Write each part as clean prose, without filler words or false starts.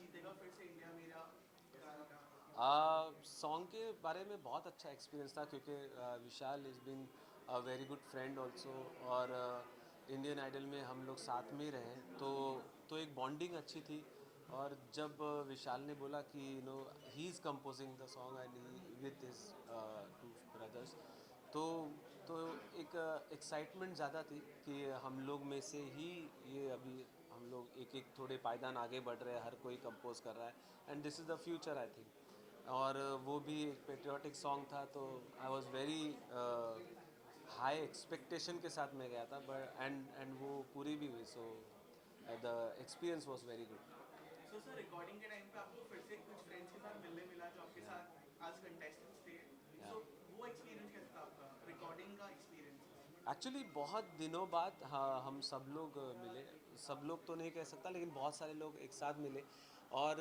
जीतेगा फिर से इंडिया मेरा गाने का? सॉन्ग के बारे में बहुत अच्छा एक्सपीरियंस था क्योंकि Vishal is been a very good friend also. और इंडियन आइडल में हम लोग साथ में ही रहे तो एक बॉन्डिंग अच्छी थी। और जब विशाल ने बोला कि he is composing the song and he with his two brothers, तो तो एक एक्साइटमेंट ज़्यादा थी कि हम लोग में से ही ये अभी हम लोग एक एक थोड़े पायदान आगे बढ़ रहे हैं, हर कोई कंपोज कर रहा है and this is the future I think. और वो भी एक पेट्रियाटिक सॉन्ग था तो I was very high expectation के साथ मैं गया था बट एंड वो पूरी भी हुई। So the experience was very good. So sir recording के टाइम पे आपको फिर से कुछ फ्रेंड्स के साथ मिलने मिला जो आपके या साथ आज कंटेस्टेंट्स थे। या सो वो एक्सपीरियंस कैसा था आपका रिकॉर्डिंग का एक्सपीरियंस? एक्चुअली बहुत दिनों बाद हाँ हम सब लोग मिले। सब लोग तो नहीं कह सकता लेकिन बहुत सारे लोग एक साथ मिले और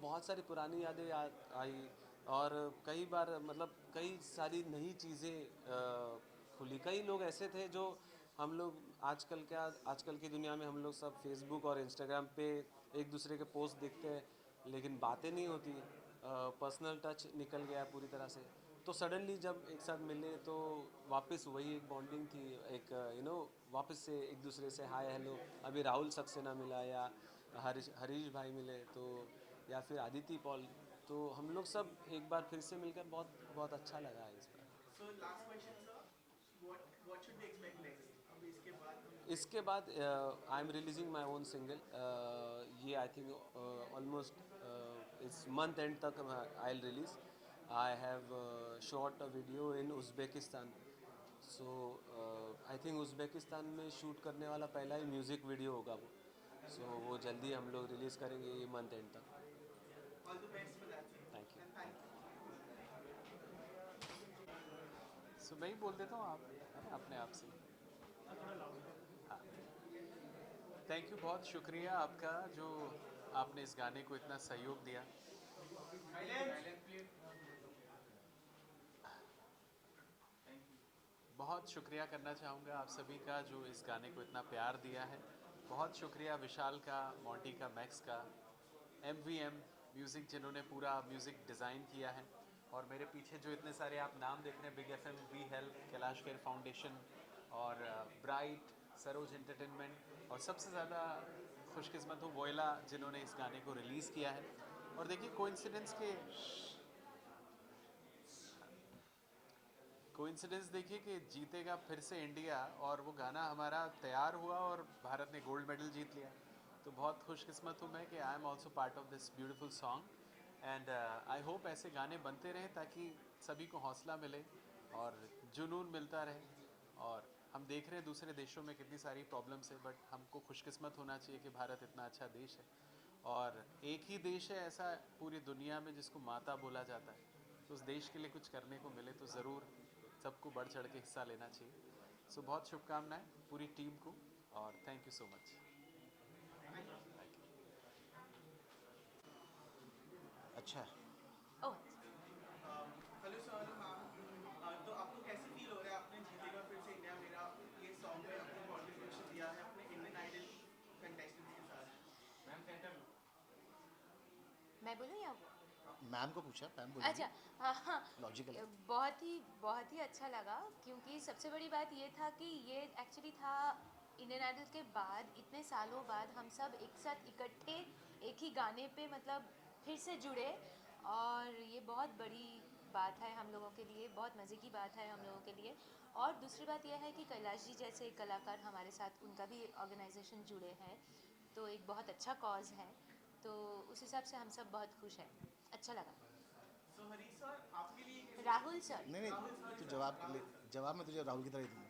बहुत सारी पुरानी यादें याद आई। और कई बार मतलब कई सारी नई चीज़ें खुली। कई लोग ऐसे थे जो हम लोग आजकल की दुनिया में हम लोग सब फेसबुक और इंस्टाग्राम पे एक दूसरे के पोस्ट देखते हैं लेकिन बातें नहीं होती। पर्सनल टच निकल गया पूरी तरह से। तो सडनली जब एक साथ मिले तो वापस वही एक बॉन्डिंग थी। एक वापस से एक दूसरे से हाय हेलो। अभी राहुल सक्सेना मिला या हरीश हरीश भाई मिले तो या फिर आदिति पॉल। तो हम लोग सब एक बार फिर से मिलकर बहुत बहुत अच्छा लगा इस बार। So last question sir, what should we expect next? अब इसके बाद हम इसके बाद I am releasing my own single. ये आई थिंक ऑलमोस्ट इस मंथ एंड तक I will release. I have shot a video in Uzbekistan. So I think Uzbekistan में शूट करने वाला पहला ही म्यूज़िक वीडियो होगा वो। वो जल्दी हम लोग रिलीज़ करेंगे ये मंथ एंड तक। All the best for that sir thank you and thank thank you. You. So मैं ही बोल देता हूँ, आप है ना अपने आप से। हाँ, थैंक यू, बहुत शुक्रिया आपका जो आपने इस गाने को इतना सहयोग दिया। बहुत शुक्रिया करना चाहूँगा आप सभी का जो इस गाने को इतना प्यार दिया है। बहुत शुक्रिया विशाल का, मोंटी का, मैक्स का, MVM म्यूज़िक जिन्होंने पूरा म्यूज़िक डिज़ाइन किया है। और मेरे पीछे जो इतने सारे आप नाम देख रहे हैं, big FM, we help, Kailash Kher foundation और ब्राइट, सरोज एंटरटेनमेंट, और सबसे ज़्यादा खुशकिस्मत हूँ वोयला जिन्होंने इस गाने को रिलीज़ किया है। और देखिए कोइंसिडेंस देखिए कि जीतेगा फिर से इंडिया, और वो गाना हमारा तैयार हुआ और भारत ने गोल्ड मेडल जीत लिया। तो बहुत खुशकिस्मत हूँ मैं कि I am also part of this beautiful song. And I hope ऐसे गाने बनते रहें ताकि सभी को हौसला मिले और जुनून मिलता रहे। और हम देख रहे हैं दूसरे देशों में कितनी सारी प्रॉब्लम्स है, बट हमको खुशकिस्मत होना चाहिए कि भारत इतना अच्छा देश है। और एक ही देश है ऐसा पूरी दुनिया में जिसको माता बोला जाता है। तो उस देश के लिए कुछ करने को मिले तो ज़रूर सबको बढ़ चढ़ के हिस्सा लेना चाहिए। सो बहुत शुभकामनाएं पूरी टीम को, और thank you so much. Thank you. अच्छा। Oh hello sir, hello ma'am. तो आपको कैसे फील हो रहा है आपने जीतेगा फिर से इंडिया मेरा ये सॉन्ग में अपना कंट्रीब्यूशन दिया है अपने इंडियन आइडल कंटेस्टेंट्स के साथ? मैं बोलूँ या वो? मैम को पूछा, मैम अच्छा। बोलेंगी। हाँ हाँ। लॉजिकल है। बहुत ही अच्छा लगा, क्योंकि सबसे बड़ी बात ये था कि ये एक्चुअली था इंडियन आइडल के बाद, इतने सालों बाद हम सब एक साथ इकट्ठे एक ही गाने पे मतलब फिर से जुड़े। और ये बहुत बड़ी बात है हम लोगों के लिए, बहुत मज़े की बात है हम लोगों के लिए। और दूसरी बात यह है कि कैलाश जी जैसे कलाकार हमारे साथ, उनका भी ऑर्गेनाइजेशन जुड़े हैं, तो एक बहुत अच्छा कॉज है। तो उस हिसाब से हम सब बहुत खुश हैं। अच्छा लगा। सो हरीश सर, आपके लिए कैसे? राहुल सर। नहीं राहुल नहीं, सॉरी तो सर, राहुल जवाब मैं तुझे राहुल की तरह ही दूंगा।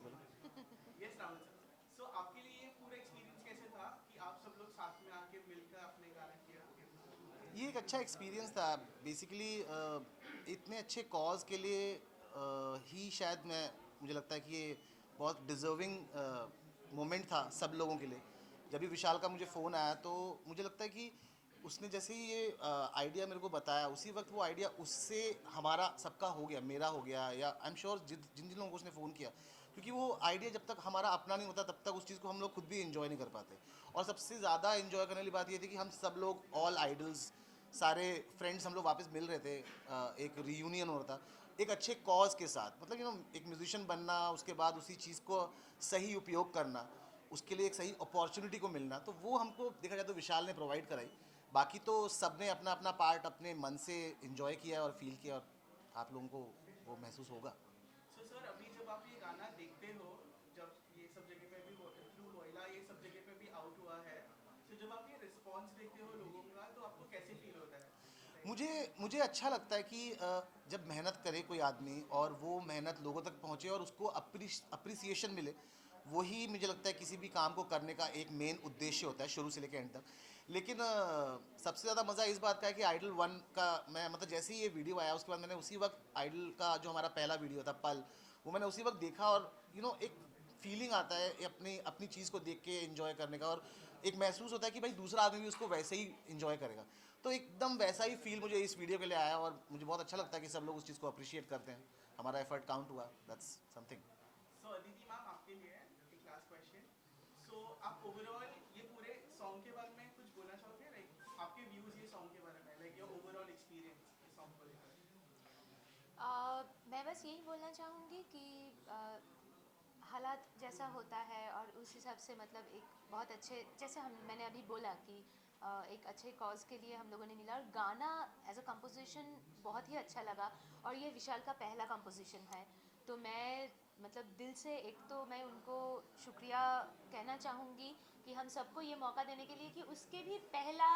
बोलो। Yes Rahul sir. सो आपके लिए ये पूरा एक्सपीरियंस कैसे था कि आप सब लोग साथ में आके मिलकर आपने गाना किया? ये एक अच्छा एक्सपीरियंस था। बेसिकली इतने अच्छे कॉज के लिए ही शायद मुझे लगता है कि ये बहुत डिज़र्विंग मोमेंट था सब लोगों के लिए। जब भी विशाल का मुझे फ़ोन आया तो मुझे लगता है कि उसने जैसे ही ये आइडिया मेरे को बताया, उसी वक्त वो आइडिया उससे हमारा सबका हो गया, मेरा हो गया, या आई एम श्योर जिन जिन लोगों को उसने फ़ोन किया, क्योंकि वो आइडिया जब तक हमारा अपना नहीं होता तब तक उस चीज़ को हम लोग खुद भी इन्जॉय नहीं कर पाते। और सबसे ज़्यादा इन्जॉय करने वाली बात ये थी कि हम सब लोग ऑल आइडल्स, सारे फ्रेंड्स हम लोग वापस मिल रहे थे, एक रीयूनियन हो रहा था एक अच्छे कॉज के साथ। मतलब एक म्यूजिशियन बनना, उसके बाद उसी चीज़ को सही उपयोग करना, उसके लिए एक सही अपॉर्चुनिटी को मिलना, तो वो हमको देखा जाए तो विशाल ने प्रोवाइड कराई। बाकी तो सब ने अपना अपना पार्ट अपने मन से इन्जॉय किया और फील किया, और आप लोगों को वो महसूस होगा। सो सर, अभी जब आप ये गाना देखते हो, जब ये सब जगह पे भी थ्रू वोइला ये सब जगह पे भी आउट हुआ है, तो जब आप ये रिस्पॉन्स देखते हो लोगों का, तो आपको कैसे फील होता है? मुझे मुझे अच्छा लगता है कि जब मेहनत करे कोई आदमी और वो मेहनत लोगों तक पहुँचे और उसको अप्रिसिएशन मिले, वही मुझे लगता है किसी भी काम को करने का एक मेन उद्देश्य होता है, शुरू से लेकर एंड तक। लेकिन सबसे ज़्यादा मज़ा इस बात का है कि आइडल 1 का मैं मतलब जैसे ही ये वीडियो आया उसके बाद मैंने उसी वक्त आइडल का जो हमारा पहला वीडियो था पल, वो मैंने उसी वक्त देखा, और एक फीलिंग आता है अपनी अपनी चीज़ को देख के एंजॉय करने का, और एक महसूस होता है कि भाई दूसरा आदमी भी उसको वैसे ही एंजॉय करेगा। तो एकदम वैसा ही फील मुझे इस वीडियो के लिए आया, और मुझे बहुत अच्छा लगता है कि सब लोग उस चीज़ को अप्रिशिएट करते हैं, हमारा एफर्ट काउंट हुआ, that's something. So Aditi ma'am, आपके लिए एक लास्ट क्वेश्चन। सो आप ओवरऑल ये पूरे सॉन्ग के बारे में कुछ बोलना चाहोगे, लाइक आपके व्यूज ये सॉन्ग के बारे में, लाइक योर ओवरऑल एक्सपीरियंस इस सॉन्ग को लेकर? मैं बस यही बोलना चाहूँगी कि हालात जैसा होता है और उस हिसाब से मतलब एक बहुत अच्छे, जैसे मैंने अभी बोला कि एक अच्छे कॉज के लिए हम लोगों ने मिला, और गाना एज अ कंपोजिशन बहुत ही अच्छा लगा, और ये विशाल का पहला कंपोजिशन है। तो मैं मतलब दिल से एक तो मैं उनको शुक्रिया कहना चाहूँगी कि हम सबको ये मौका देने के लिए कि उसके भी पहला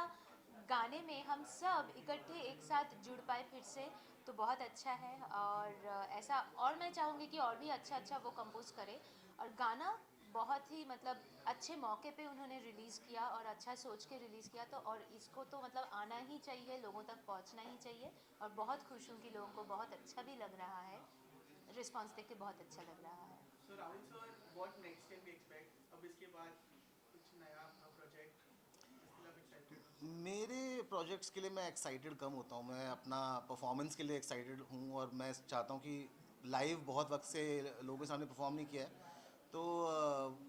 गाने में हम सब इकट्ठे एक साथ जुड़ पाए फिर से, तो बहुत अच्छा है। और ऐसा और मैं चाहूँगी कि और भी अच्छा अच्छा वो कंपोज करे, और गाना बहुत ही मतलब अच्छे मौके पे उन्होंने रिलीज़ किया और अच्छा सोच के रिलीज़ किया, तो और इसको तो मतलब आना ही चाहिए, लोगों तक पहुँचना ही चाहिए। और बहुत खुश हूँ कि लोगों को बहुत अच्छा भी लग रहा है, रिस्पॉन्स देख के बहुत अच्छा लग रहा है। So Rahul sir, what next can we expect? अब इसके बाद कुछ नया प्रोजेक्ट जिसके लिए आप एक्साइटेड हो? मेरे प्रोजेक्ट्स के लिए मैं एक्साइटेड कम होता हूँ, मैं अपना परफॉर्मेंस के लिए एक्साइटेड हूँ, और मैं चाहता हूँ कि लाइव बहुत वक्त से लोगों के सामने परफॉर्म नहीं किया है, तो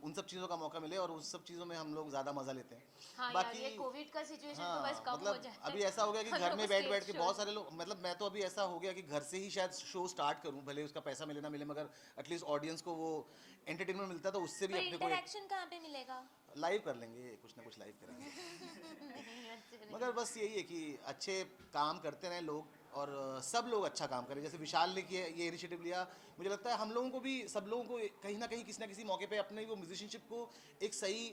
उन सब चीज़ों का मौका मिले, और उस सब चीज़ों में हम लोग ज़्यादा मज़ा लेते हैं। हाँ यार, ये कोविड का सिचुएशन तो बस हाँ, कम हो मतलब जाए। अभी ऐसा हो गया कि हम घर लोग में को बैठ बैठ स्टेज के शो। बहुत सारे लोग, मतलब मैं तो अभी ऐसा हो गया कि घर से ही शायद शो स्टार्ट करूं, भले उसका पैसा मिले ना मिले, मगर एटलीस्ट ऑडियंस को वो एंटरटेनमेंट मिलता है, तो उससे भी पर अपने को एक इंटरेक्शन कहाँ पे मिलेगा? लाइव कर लेंगे, कुछ ना कुछ लाइव करेंगे। नहीं, अच्छा नहीं। मगर बस यही है कि अच्छे काम करते रहें लोग, और सब लोग अच्छा काम करें, जैसे विशाल ने किया ये इनिशिएटिव लिया, मुझे लगता है हम लोगों को भी, सब लोगों को कहीं ना कहीं किसी ना किसी मौके पे अपने वो म्यूजिशियनशिप को एक सही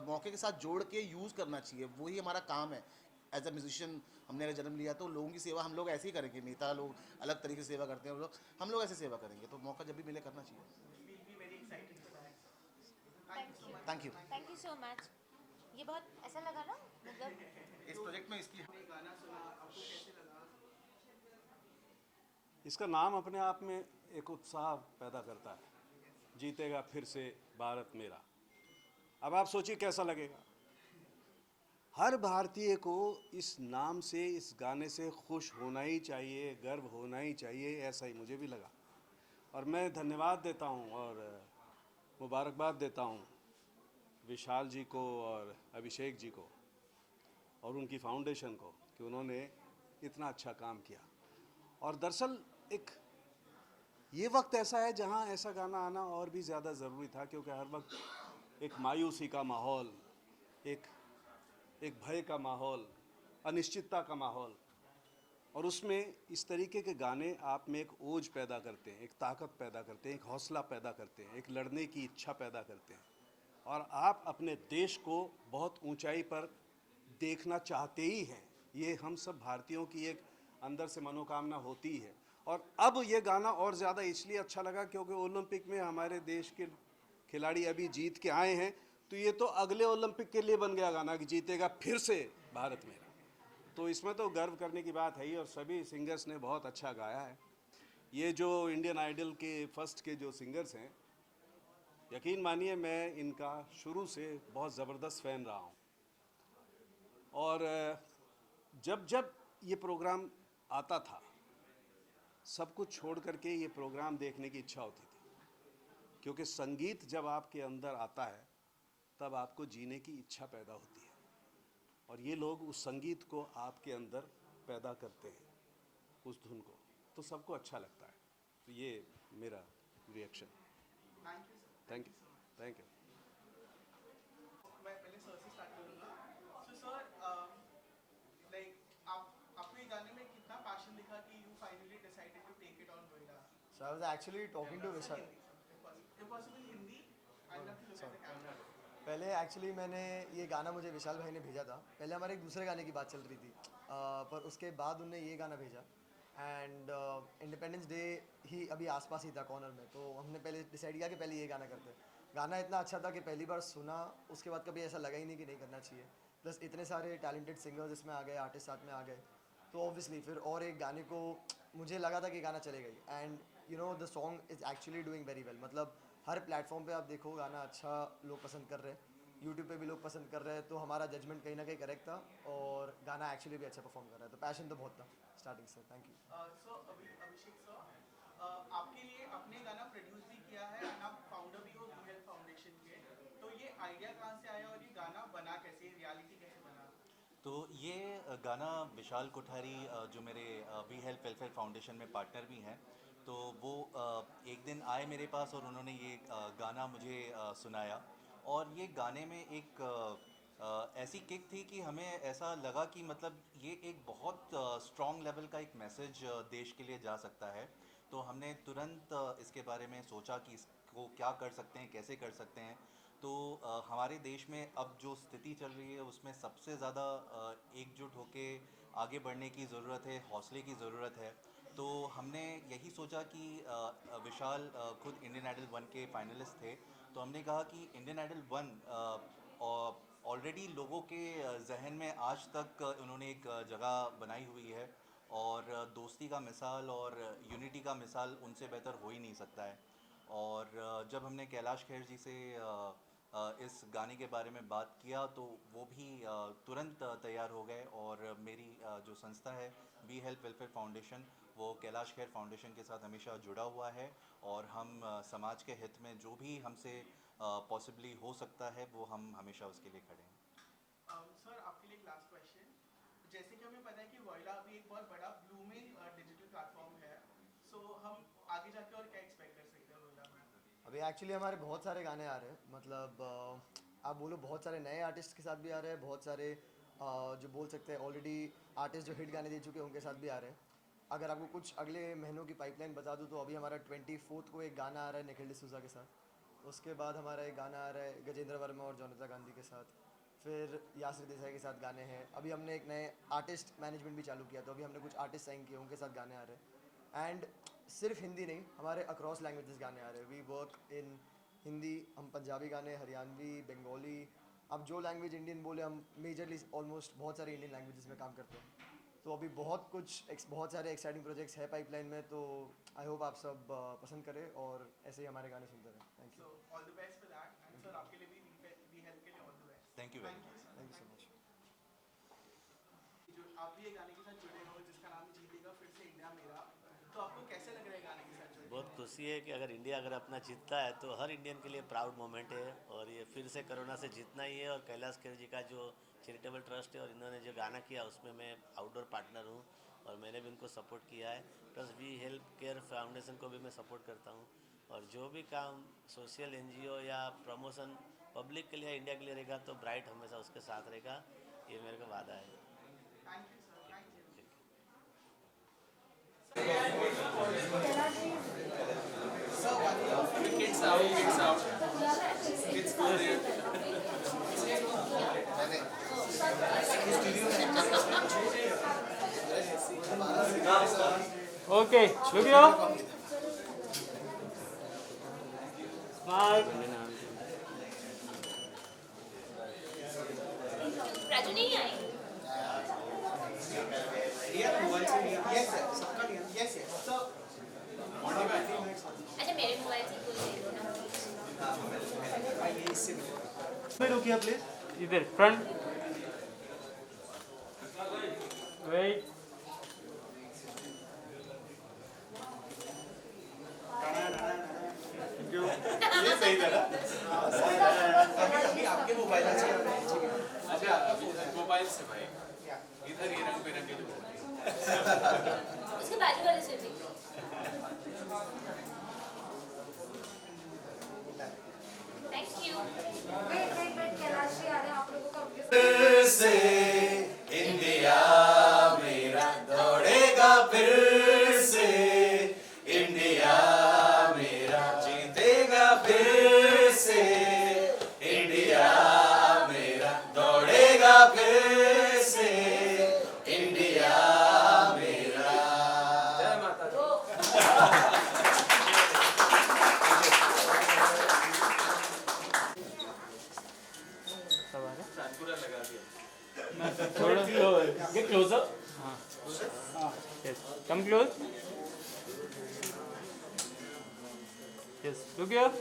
मौके के साथ जोड़ के यूज़ करना चाहिए, वही हमारा काम है एज अ म्यूजिशियन। हमने अगर जन्म लिया तो लोगों की सेवा हम लोग ऐसे ही करेंगे, नेता लोग अलग तरीके से सेवा करते हैं, हम लोग ऐसे सेवा करेंगे, तो मौका जब भी मिले करना चाहिए। We'll be very excited for that, sir. Thank you thank so you, much. Thank you. Thank you so much. ये बहुत ऐसा लगा ना, मतलब इस प्रोजेक्ट में इसकी आपने गाना सुना, आपको कैसे लगा? इसका नाम अपने आप में एक उत्साह पैदा करता है, जीतेगा फिर से भारत मेरा। अब आप सोचिए कैसा लगेगा। हर भारतीय को इस नाम से, इस गाने से खुश होना ही चाहिए, गर्व होना ही चाहिए, ऐसा ही मुझे भी लगा। और मैं धन्यवाद देता हूँ और मुबारकबाद देता हूँ विशाल जी को और अभिषेक जी को और उनकी फाउंडेशन को कि उन्होंने इतना अच्छा काम किया। और दरअसल एक ये वक्त ऐसा है जहाँ ऐसा गाना आना और भी ज़्यादा ज़रूरी था, क्योंकि हर वक्त एक मायूसी का माहौल, एक भय का माहौल, अनिश्चितता का माहौल, और उसमें इस तरीके के गाने आप में एक ओज पैदा करते हैं, एक ताकत पैदा करते हैं, एक हौसला पैदा करते हैं, एक लड़ने की इच्छा पैदा करते हैं, और आप अपने देश को बहुत ऊंचाई पर देखना चाहते ही हैं। ये हम सब भारतीयों की एक अंदर से मनोकामना होती है। और अब ये गाना और ज़्यादा इसलिए अच्छा लगा क्योंकि ओलंपिक में हमारे देश के खिलाड़ी अभी जीत के आए हैं, तो ये तो अगले ओलंपिक के लिए बन गया गाना कि जीतेगा फिर से भारत मेरा। तो इसमें तो गर्व करने की बात है ही, और सभी सिंगर्स ने बहुत अच्छा गाया है। ये जो इंडियन आइडल के फर्स्ट के जो सिंगर्स हैं, यकीन मानिए मैं इनका शुरू से बहुत ज़बरदस्त फ़ैन रहा हूँ, और जब जब ये प्रोग्राम आता था, सब कुछ छोड़ करके ये प्रोग्राम देखने की इच्छा होती थी, क्योंकि संगीत जब आपके अंदर आता है तब आपको जीने की इच्छा पैदा होती है, और ये लोग उस संगीत को आपके अंदर पैदा करते हैं, उस धुन को, तो सबको अच्छा लगता है। तो ये मेरा reaction. Thank you thank you. मैं पहले सर से स्टार्ट करूंगा। सो सर, लाइक आपको ये गाने में कितना पैशन दिखा कि you finally decided to take it on voila? So I was actually talking to Vishal. If possible Hindi, I love to look at the camera. पहले एक्चुअली मैंने ये गाना मुझे विशाल भाई ने भेजा था। पहले हमारे एक दूसरे गाने की बात चल रही थी, पर उसके बाद उनने ये गाना भेजा। एंड इंडिपेंडेंस डे ही अभी आसपास ही था कॉर्नर में, तो हमने पहले डिसाइड किया कि पहले ये गाना करते हैं। गाना इतना अच्छा था कि पहली बार सुना, उसके बाद कभी ऐसा लगा ही नहीं कि नहीं करना चाहिए। प्लस इतने सारे टैलेंटेड सिंगर्स इसमें आ गए, आर्टिस्ट साथ में आ गए, तो ऑब्वियसली फिर और एक गाने को मुझे लगा था कि गाना चलेगा ही। And you know the song is actually doing very well. मतलब हर प्लेटफॉर्म पे आप देखो गाना अच्छा लोग पसंद कर रहे हैं, यूट्यूब पे भी लोग पसंद कर रहे हैं, तो हमारा जजमेंट कहीं ना कहीं करेक्ट था और गाना एक्चुअली भी अच्छा परफॉर्म कर रहा है। तो पैशन तो बहुत था स्टार्टिंग से। Thank you. So Abhishek sir, आपके लिए अपने गाना प्रोड्यूस भी किया है एंड आप फाउंडर भी हो वी हेल्प फाउंडेशन के, तो ये आइडिया कहाँ से आया और ये गाना बना कैसे, रियलिटी कैसे बना? तो ये गाना विशाल कोठारी जो मेरे वी हेल्प वेलफेयर फाउंडेशन में पार्टनर भी हैं, तो वो एक दिन आए मेरे पास और उन्होंने ये गाना मुझे सुनाया। और ये गाने में एक ऐसी किक थी कि हमें ऐसा लगा कि मतलब ये एक बहुत स्ट्रॉन्ग लेवल का एक मैसेज देश के लिए जा सकता है। तो हमने तुरंत इसके बारे में सोचा कि इसको क्या कर सकते हैं, कैसे कर सकते हैं। तो हमारे देश में अब जो स्थिति चल रही है उसमें सबसे ज़्यादा एकजुट होके आगे बढ़ने की ज़रूरत है, हौसले की ज़रूरत है। तो हमने यही सोचा कि विशाल खुद इंडियन आइडल 1 के फाइनलिस्ट थे, तो हमने कहा कि इंडियन आइडल 1 ऑलरेडी लोगों के जहन में आज तक उन्होंने एक जगह बनाई हुई है, और दोस्ती का मिसाल और यूनिटी का मिसाल उनसे बेहतर हो ही नहीं सकता है। और जब हमने कैलाश खेर जी से इस गाने के बारे में बात किया तो वो भी तुरंत तैयार हो गए, और मेरी जो संस्था है वी हेल्प वेलफेयर फाउंडेशन, वो कैलाश खेर फाउंडेशन के साथ हमेशा जुड़ा हुआ है, और हम समाज के हित में जो भी हमसे पॉसिबली हो सकता है वो हम हमेशा उसके लिए खड़े हैं। सर, आपके लिए एक लास्ट क्वेश्चन। जैसे कि हमें पता है कि वोइला अभी एक बहुत बड़ा ब्लूमिंग डिजिटल प्लेटफॉर्म है, सो हम आगे जाके और क्या एक्सपेक्ट कर सकते हैं वोइला में? अभी एक्चुअली हमारे बहुत सारे गाने आ रहे हैं, मतलब आप बोलो बहुत सारे नए आर्टिस्ट के साथ भी आ रहे हैं, बहुत सारे जो बोल सकते हैं ऑलरेडी आर्टिस्ट जो हिट गाने दे चुके हैं उनके साथ भी आ रहे हैं। अगर आपको कुछ अगले महीनों की पाइपलाइन बता दूं तो अभी हमारा 24 को एक गाना आ रहा है निखिल डिसूजा के साथ। उसके बाद हमारा एक गाना आ रहा है गजेंद्र वर्मा और जोनिता गांधी के साथ। फिर यासिर देसाई के साथ गाने हैं। अभी हमने एक नए आर्टिस्ट मैनेजमेंट भी चालू किया, तो अभी हमने कुछ आर्टिस्ट साइन किए, उनके साथ गाने आ रहे हैं। एंड सिर्फ हिंदी नहीं, हमारे अक्रॉस लैंग्वेजेस गाने आ रहे हैं। वी वर्क इन हिंदी, हम पंजाबी गाने, हरियाणवी, बंगाली, अब जो लैंग्वेज इंडियन बोले हम मेजरली ऑलमोस्ट बहुत सारे इंडियन लैंग्वेजेस में काम करते हैं। तो अभी बहुत सारे एक्साइटिंग प्रोजेक्ट्स है पाइपलाइन में, तो आई होप आप सब पसंद करें और ऐसे ही हमारे गाने सुनते रहें। Thank you. So all the best for that, and sir आपके लिए भी वी हेल्प के लिए all the best. Thank you very much. Thank you so much. जो आप भी ये गाने के साथ जुड़े हो जिसका नाम जीतेगा फिर से इंडिया मेरा, तो आपको कैसे लग रहा है गाने के साथ जुड़े? बहुत खुशी है कि अगर इंडिया अगर अपना जीतता है तो हर इंडियन के लिए प्राउड मोमेंट है, और ये फिर से कोरोना से जीतना ही है। और कैलाश खेर जी का जो चैरिटेबल ट्रस्ट है और इन्होंने जो गाना किया उसमें मैं आउटडोर पार्टनर हूँ और मैंने भी उनको सपोर्ट किया है। Plus we help care foundation को भी मैं सपोर्ट करता हूँ, और जो भी काम सोशल NGO या प्रमोशन पब्लिक के लिए इंडिया के लिए रहेगा तो ब्राइट हमेशा उसके साथ रहेगा, ये मेरे को वादा है। Thank you sir, thank you. Kids out. Kids go there. Okay, video. Smile. Raju नहीं आई? यस सर, सबका लिया। Yes yes sir. अच्छा मेरे मोबाइल से कोई ले लो ना। इधर फ्रंट Wait. ये सही था ना? अभी आपके मोबाइल में अच्छा मोबाइल से भाई इधर ये रंग बिरंगे जो उसके बाजू वाले से भी thank you wait Kailash ji आ रहे हैं आप लोगों का से इंडिया मेरा दौड़ेगा फिर से इंडिया मेरा जीतेगा फिर से इंडिया मेरा दौड़ेगा फिर से इंडिया मेरा जय माता दी। पूरा लगा दिया थोड़ा get closer. Yes. Come close. Yes. Look here.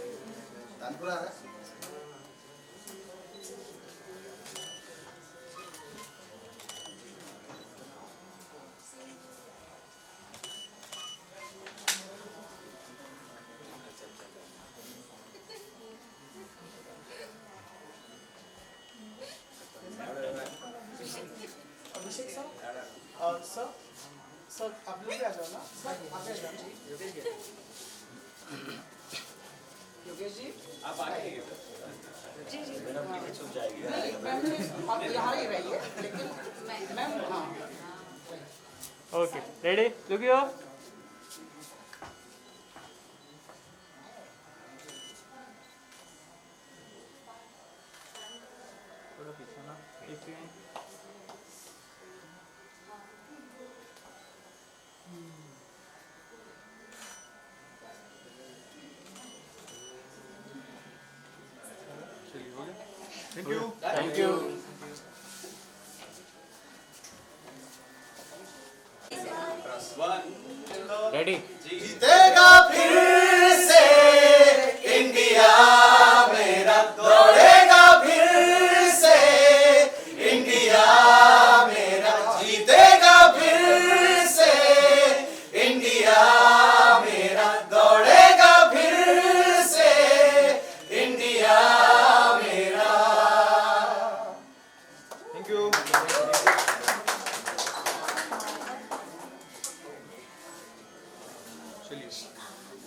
Abhishek sir sir sir आप लोग भी आ जाओ ना सर आप भी आ जाओ योगेश जी आप आगे जी जी मैम आप यहाँ ही रहिए लेकिन मैम हाँ Okay. Ready? Look here. थोड़ा पीछे ना. एक second. Thank you Thank you. Ready? जीतेगा फिर